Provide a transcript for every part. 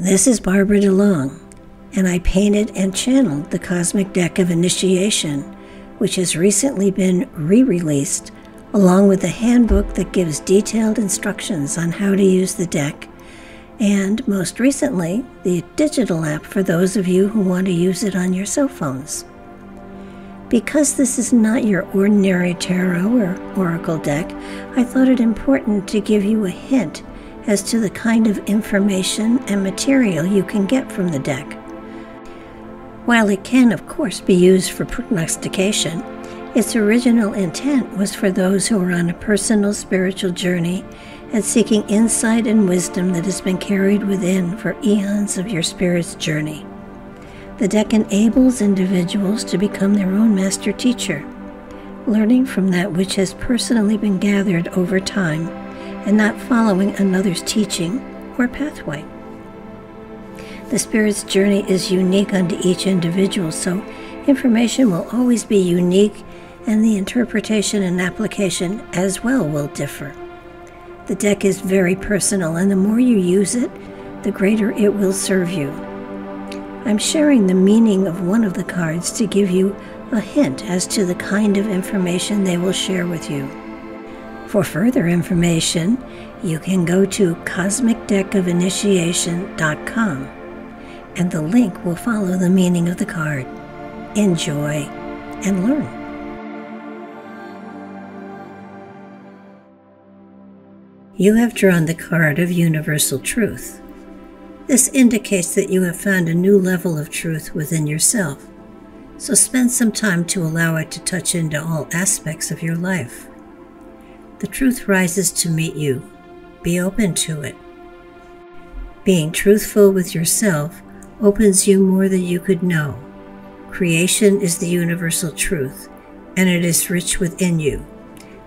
This is Barbara DeLong, and I painted and channeled the Cosmic Deck of Initiation, which has recently been re-released, along with a handbook that gives detailed instructions on how to use the deck, and most recently, the digital app for those of you who want to use it on your cell phones. Because this is not your ordinary tarot or oracle deck, I thought it important to give you a hint as to the kind of information and material you can get from the deck. While it can, of course, be used for prognostication, its original intent was for those who are on a personal spiritual journey and seeking insight and wisdom that has been carried within for eons of your spirit's journey. The deck enables individuals to become their own master teacher, learning from that which has personally been gathered over time and not following another's teaching or pathway. The spirit's journey is unique unto each individual, so information will always be unique, and the interpretation and application as well will differ. The deck is very personal, and the more you use it, the greater it will serve you. I'm sharing the meaning of one of the cards to give you a hint as to the kind of information they will share with you. For further information, you can go to cosmicdeckofinitiation.com, and the link will follow the meaning of the card. Enjoy and learn. You have drawn the card of Universal Truth. This indicates that you have found a new level of truth within yourself, so spend some time to allow it to touch into all aspects of your life. The truth rises to meet you. Be open to it. Being truthful with yourself opens you more than you could know. Creation is the universal truth, and it is rich within you.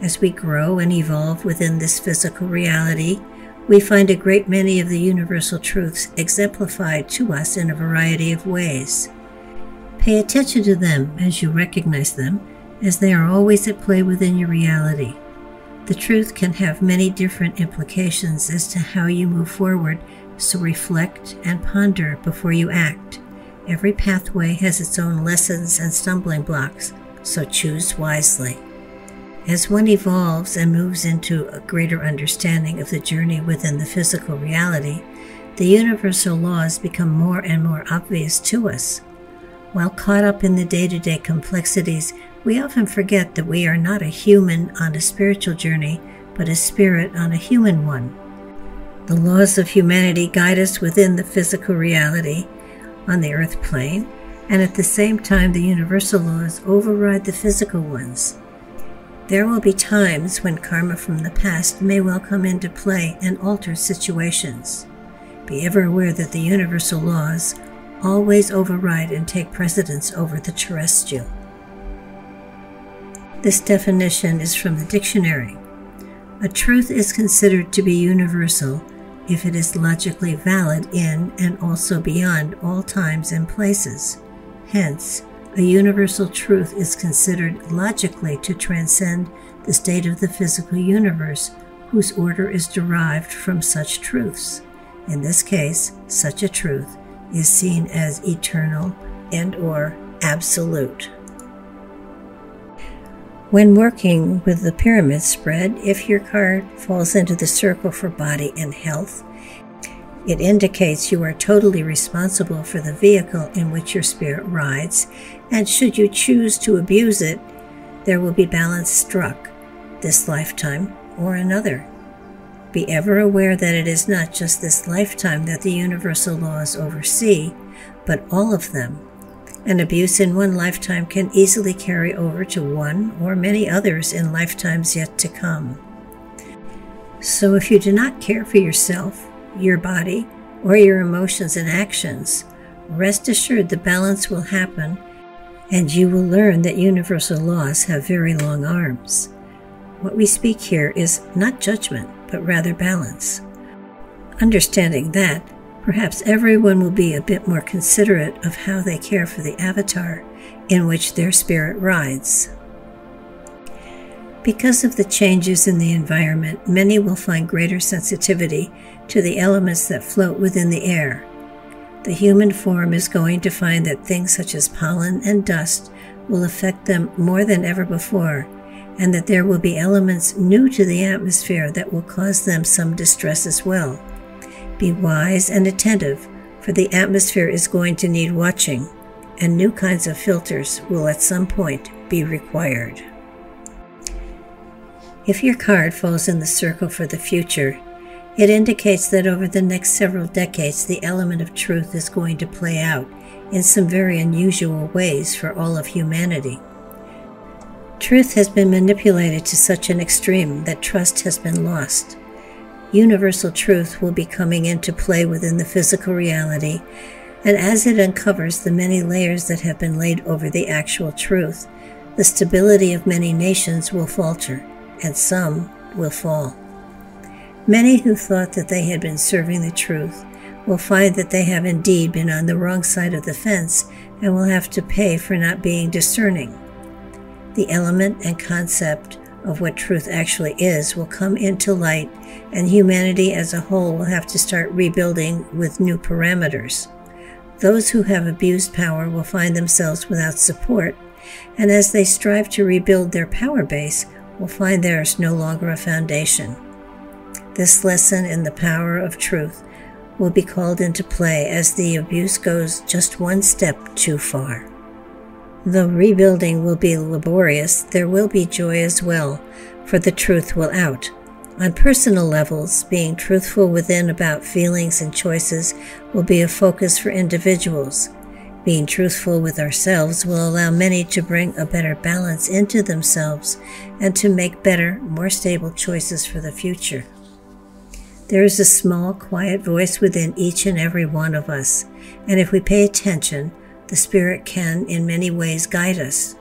As we grow and evolve within this physical reality, we find a great many of the universal truths exemplified to us in a variety of ways. Pay attention to them as you recognize them, as they are always at play within your reality. The truth can have many different implications as to how you move forward, so reflect and ponder before you act. Every pathway has its own lessons and stumbling blocks, so choose wisely. As one evolves and moves into a greater understanding of the journey within the physical reality, the universal laws become more and more obvious to us. While caught up in the day-to-day complexities, we often forget that we are not a human on a spiritual journey, but a spirit on a human one. The laws of humanity guide us within the physical reality on the earth plane, and at the same time the universal laws override the physical ones. There will be times when karma from the past may well come into play and alter situations. Be ever aware that the universal laws always override and take precedence over the terrestrial. This definition is from the dictionary. A truth is considered to be universal if it is logically valid in and also beyond all times and places. Hence, a universal truth is considered logically to transcend the state of the physical universe, whose order is derived from such truths. In this case, such a truth is seen as eternal and/or absolute. When working with the pyramid spread, if your card falls into the circle for body and health, it indicates you are totally responsible for the vehicle in which your spirit rides, and should you choose to abuse it, there will be balance struck, this lifetime or another. Be ever aware that it is not just this lifetime that the universal laws oversee, but all of them. An abuse in one lifetime can easily carry over to one or many others in lifetimes yet to come. So if you do not care for yourself, your body, or your emotions and actions, rest assured the balance will happen, and you will learn that universal laws have very long arms. What we speak here is not judgment, but rather balance. Understanding that, perhaps everyone will be a bit more considerate of how they care for the avatar in which their spirit rides. Because of the changes in the environment, many will find greater sensitivity to the elements that float within the air, the human form is going to find that things such as pollen and dust will affect them more than ever before, and that there will be elements new to the atmosphere that will cause them some distress as well. Be wise and attentive, for the atmosphere is going to need watching, and new kinds of filters will at some point be required. If your card falls in the circle for the future, it indicates that over the next several decades, the element of truth is going to play out in some very unusual ways for all of humanity. Truth has been manipulated to such an extreme that trust has been lost. Universal truth will be coming into play within the physical reality, and as it uncovers the many layers that have been laid over the actual truth, the stability of many nations will falter, and some will fall. Many who thought that they had been serving the truth will find that they have indeed been on the wrong side of the fence and will have to pay for not being discerning. The element and concept of what truth actually is will come into light, and humanity as a whole will have to start rebuilding with new parameters. Those who have abused power will find themselves without support, and as they strive to rebuild their power base, will find there is no longer a foundation. This lesson in the power of truth will be called into play as the abuse goes just one step too far. Though rebuilding will be laborious, there will be joy as well, for the truth will out. On personal levels, being truthful within about feelings and choices will be a focus for individuals. Being truthful with ourselves will allow many to bring a better balance into themselves and to make better, more stable choices for the future. There is a small, quiet voice within each and every one of us, and if we pay attention, the Spirit can, in many ways, guide us.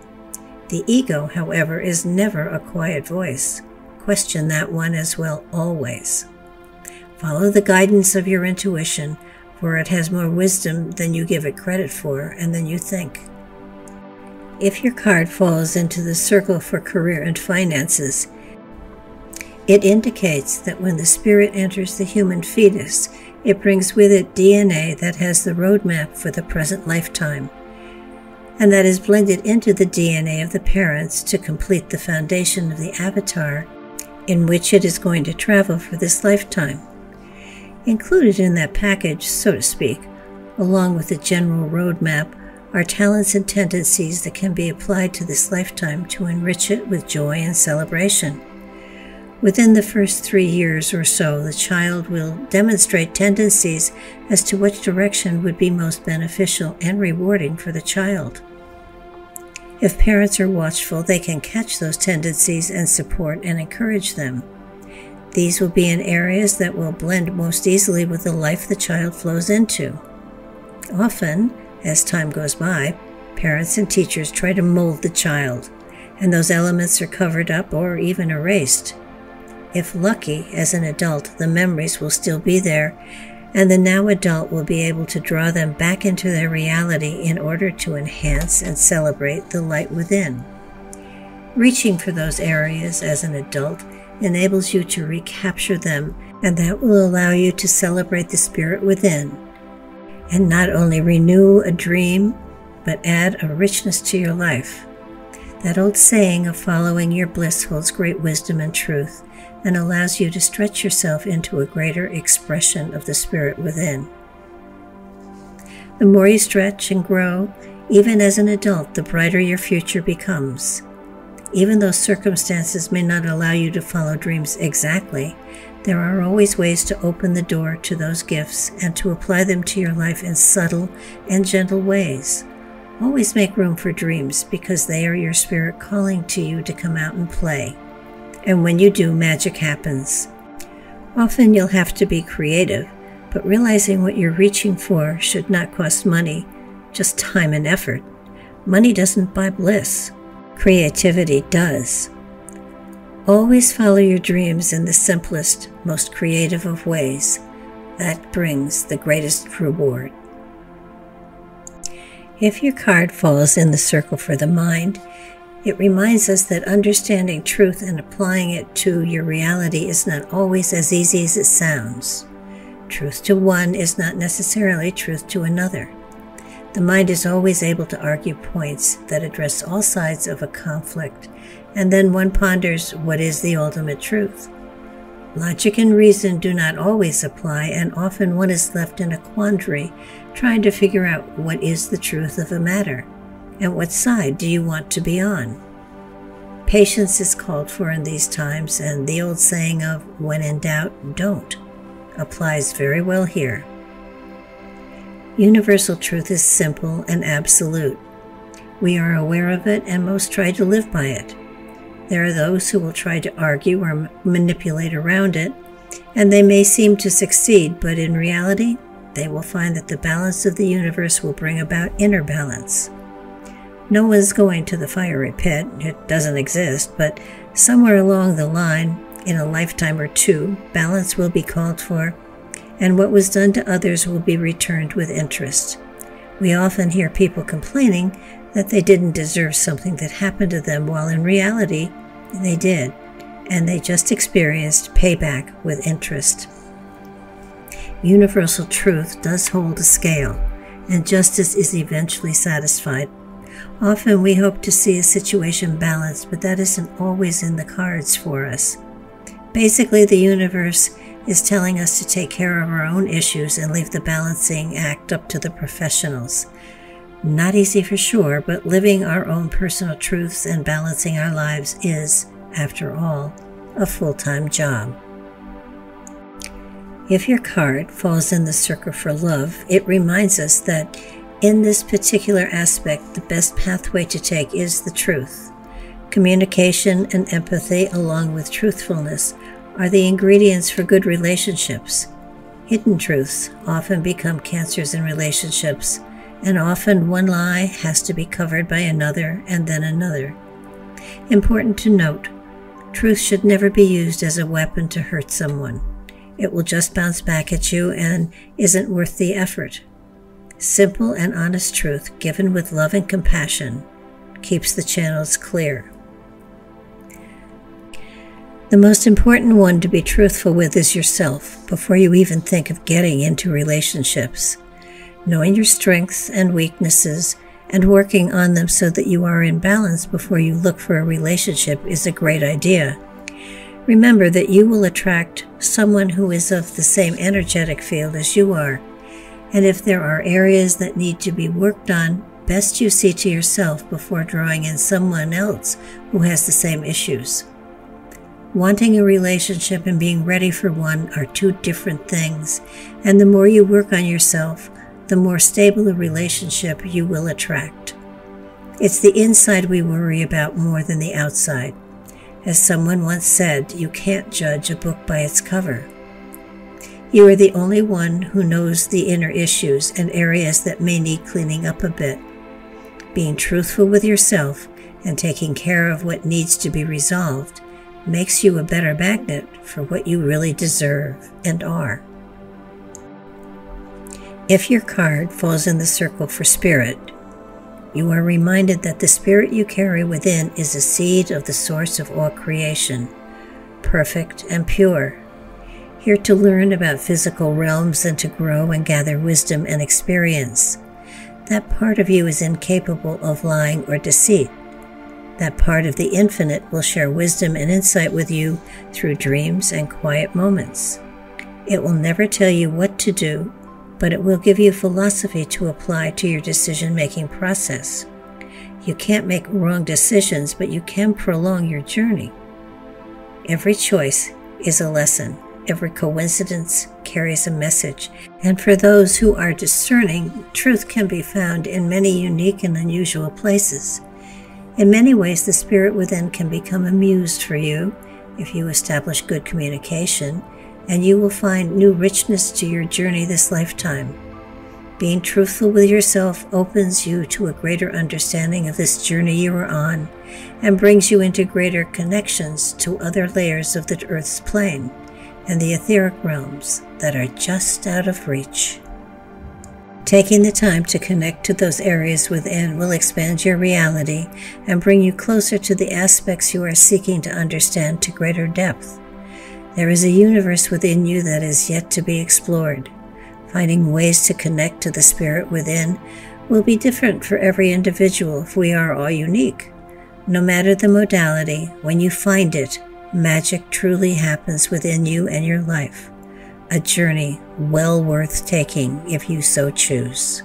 The ego, however, is never a quiet voice. Question that one as well, always. Follow the guidance of your intuition, for it has more wisdom than you give it credit for and than you think. If your card falls into the circle for career and finances, it indicates that when the spirit enters the human fetus, it brings with it DNA that has the roadmap for the present lifetime, and that is blended into the DNA of the parents to complete the foundation of the avatar in which it is going to travel for this lifetime. Included in that package, so to speak, along with the general roadmap, are talents and tendencies that can be applied to this lifetime to enrich it with joy and celebration. Within the first 3 years or so, the child will demonstrate tendencies as to which direction would be most beneficial and rewarding for the child. If parents are watchful, they can catch those tendencies and support and encourage them. These will be in areas that will blend most easily with the life the child flows into. Often, as time goes by, parents and teachers try to mold the child, and those elements are covered up or even erased. If lucky, as an adult, the memories will still be there, and the now adult will be able to draw them back into their reality in order to enhance and celebrate the light within. Reaching for those areas as an adult enables you to recapture them, and that will allow you to celebrate the spirit within, and not only renew a dream, but add a richness to your life. That old saying of following your bliss holds great wisdom and truth, and allows you to stretch yourself into a greater expression of the spirit within. The more you stretch and grow, even as an adult, the brighter your future becomes. Even though circumstances may not allow you to follow dreams exactly, there are always ways to open the door to those gifts and to apply them to your life in subtle and gentle ways. Always make room for dreams, because they are your spirit calling to you to come out and play. And when you do, magic happens. Often you'll have to be creative, but realizing what you're reaching for should not cost money, just time and effort. Money doesn't buy bliss. Creativity does. Always follow your dreams in the simplest, most creative of ways. That brings the greatest reward. If your card falls in the circle for the mind, it reminds us that understanding truth and applying it to your reality is not always as easy as it sounds. Truth to one is not necessarily truth to another. The mind is always able to argue points that address all sides of a conflict, and then one ponders what is the ultimate truth. Logic and reason do not always apply, and often one is left in a quandary trying to figure out what is the truth of a matter, and what side do you want to be on. Patience is called for in these times, and the old saying of "when in doubt, don't" applies very well here. Universal truth is simple and absolute. We are aware of it, and most try to live by it. There are those who will try to argue or manipulate around it, and they may seem to succeed, but in reality, they will find that the balance of the universe will bring about inner balance. No one's going to the fiery pit, it doesn't exist, but somewhere along the line, in a lifetime or two, balance will be called for, and what was done to others will be returned with interest. We often hear people complaining that they didn't deserve something that happened to them, while in reality, they did, and they just experienced payback with interest. Universal truth does hold a scale, and justice is eventually satisfied. Often we hope to see a situation balanced, but that isn't always in the cards for us. Basically, the universe is telling us to take care of our own issues and leave the balancing act up to the professionals. Not easy for sure, but living our own personal truths and balancing our lives is, after all, a full-time job. If your card falls in the circle for love, it reminds us that in this particular aspect, the best pathway to take is the truth. Communication and empathy, along with truthfulness, are the ingredients for good relationships. Hidden truths often become cancers in relationships, and often one lie has to be covered by another and then another. Important to note, truth should never be used as a weapon to hurt someone. It will just bounce back at you and isn't worth the effort. Simple and honest truth, given with love and compassion, keeps the channels clear. The most important one to be truthful with is yourself before you even think of getting into relationships. Knowing your strengths and weaknesses and working on them so that you are in balance before you look for a relationship is a great idea. Remember that you will attract someone who is of the same energetic field as you are, and if there are areas that need to be worked on, best you see to yourself before drawing in someone else who has the same issues. Wanting a relationship and being ready for one are two different things, and the more you work on yourself, the more stable a relationship you will attract. It's the inside we worry about more than the outside. As someone once said, you can't judge a book by its cover. You are the only one who knows the inner issues and areas that may need cleaning up a bit. Being truthful with yourself and taking care of what needs to be resolved makes you a better magnet for what you really deserve and are. If your card falls in the circle for spirit, you are reminded that the spirit you carry within is a seed of the source of all creation, perfect and pure, here to learn about physical realms and to grow and gather wisdom and experience. That part of you is incapable of lying or deceit. That part of the infinite will share wisdom and insight with you through dreams and quiet moments. It will never tell you what to do, but it will give you philosophy to apply to your decision-making process. You can't make wrong decisions, but you can prolong your journey. Every choice is a lesson. Every coincidence carries a message. And for those who are discerning, truth can be found in many unique and unusual places. In many ways, the spirit within can become amused for you if you establish good communication, and you will find new richness to your journey this lifetime. Being truthful with yourself opens you to a greater understanding of this journey you are on and brings you into greater connections to other layers of the Earth's plane and the etheric realms that are just out of reach. Taking the time to connect to those areas within will expand your reality and bring you closer to the aspects you are seeking to understand to greater depth. There is a universe within you that is yet to be explored. Finding ways to connect to the spirit within will be different for every individual if we are all unique. No matter the modality, when you find it, magic truly happens within you and your life. A journey well worth taking if you so choose.